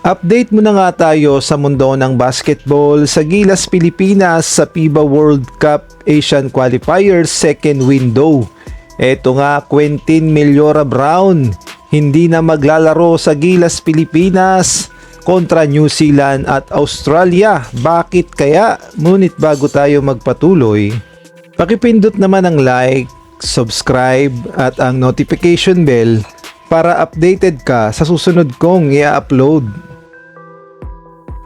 Update muna nga tayo sa mundo ng basketball sa Gilas Pilipinas sa FIBA World Cup Asian Qualifiers second window. Eto nga, Quentin Meliora Brown hindi na maglalaro sa Gilas Pilipinas kontra New Zealand at Australia. Bakit kaya? Ngunit bago tayo magpatuloy, pakipindot naman ang like, subscribe at ang notification bell para updated ka sa susunod kong i-upload.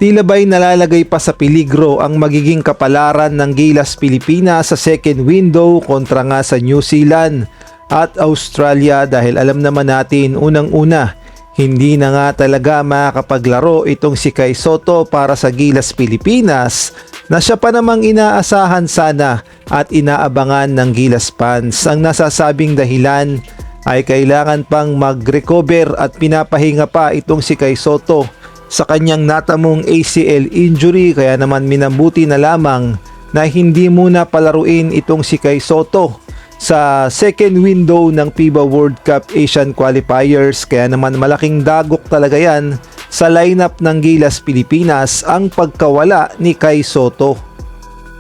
Tila ba'y nalalagay pa sa peligro ang magiging kapalaran ng Gilas Pilipinas sa second window kontra nga sa New Zealand at Australia dahil alam naman natin unang-una, hindi na nga talaga makakapaglaro itong si Kai Sotto para sa Gilas Pilipinas na siya pa namang inaasahan sana at inaabangan ng Gilas fans. Ang nasasabing dahilan ay kailangan pang mag-recover at pinapahinga pa itong si Kai Sotto sa kanyang natamong ACL injury, kaya naman minabuti na lamang na hindi muna palaruin itong si Kai Sotto sa second window ng FIBA World Cup Asian Qualifiers. Kaya naman malaking dagok talaga yan sa lineup ng Gilas Pilipinas ang pagkawala ni Kai Sotto.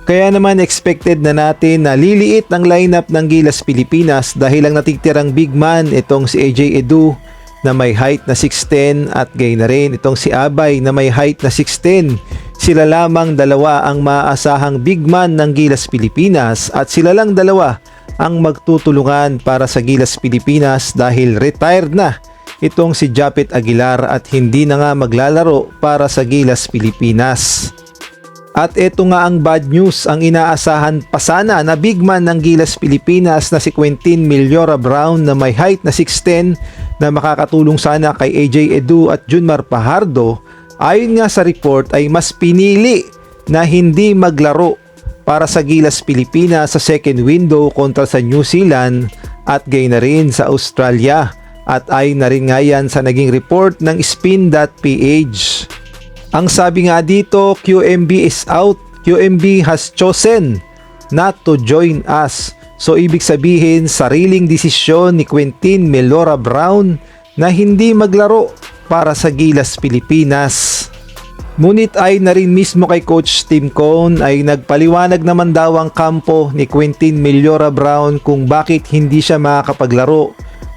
Kaya naman expected na natin na liliit ang lineup ng Gilas Pilipinas dahil ang natitirang big man itong si AJ Edu na may height na 6'10" at gayon na rin itong si Abay na may height na 6'10". Sila lamang dalawa ang maaasahang big man ng Gilas Pilipinas at sila lang dalawa ang magtutulungan para sa Gilas Pilipinas dahil retired na itong si Japet Aguilar at hindi na nga maglalaro para sa Gilas Pilipinas. At ito nga ang bad news, ang inaasahan pa sana na big man ng Gilas Pilipinas na si Quentin Meliora Brown na may height na 6'10" na makakatulong sana kay AJ Edu at Junmar Fajardo, ayon nga sa report ay mas pinili na hindi maglaro para sa Gilas Pilipinas sa second window kontra sa New Zealand at gayon na rin sa Australia. At ayon na rin nga yan sa naging report ng Spin.ph. Ang sabi nga dito, QMB is out. QMB has chosen not to join us. So ibig sabihin, sariling desisyon ni Quentin Meliora Brown na hindi maglaro para sa Gilas Pilipinas. Ngunit ay na rin mismo kay Coach Tim Cone ay nagpaliwanag naman daw ang kampo ni Quentin Meliora Brown kung bakit hindi siya makakapaglaro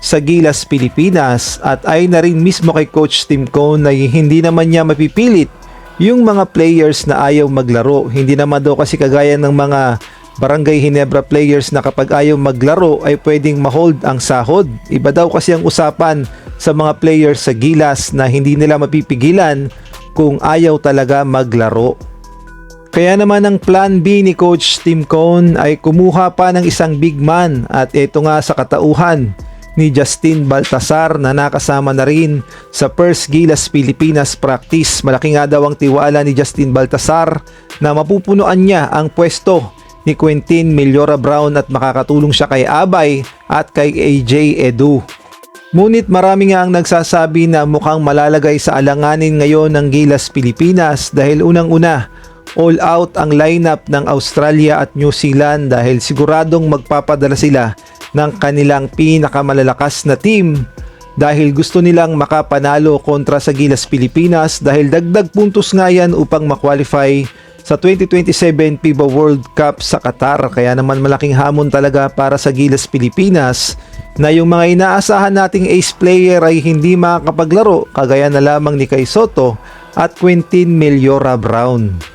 sa Gilas Pilipinas, at ay na rin mismo kay Coach Tim Cone na hindi naman niya mapipilit yung mga players na ayaw maglaro. Hindi naman daw kasi kagaya ng mga Barangay Ginebra players na kapag ayaw maglaro ay pwedeng ma-hold ang sahod. Iba daw kasi ang usapan sa mga players sa Gilas na hindi nila mapipigilan kung ayaw talaga maglaro. Kaya naman ang plan B ni Coach Tim Cone ay kumuha pa ng isang big man, at ito nga sa katauhan ni Justin Baltasar na nakasama na rin sa first Gilas Pilipinas practice. Malaki nga daw ang tiwala ni Justin Baltasar na mapupunuan niya ang pwesto ni Quentin Meliora Brown at makakatulong siya kay Abay at kay AJ Edu. Ngunit marami nga ang nagsasabi na mukhang malalagay sa alanganin ngayon ng Gilas Pilipinas dahil unang-una, all out ang lineup ng Australia at New Zealand dahil siguradong magpapadala sila ng kanilang pinakamalalakas na team dahil gusto nilang makapanalo kontra sa Gilas Pilipinas dahil dagdag puntos nga yan upang makwalify sa 2027 FIBA World Cup sa Qatar. Kaya naman malaking hamon talaga para sa Gilas Pilipinas na yung mga inaasahan nating ace player ay hindi makakapaglaro kagaya na lamang ni Kai Sotto at Quentin Meliora Brown.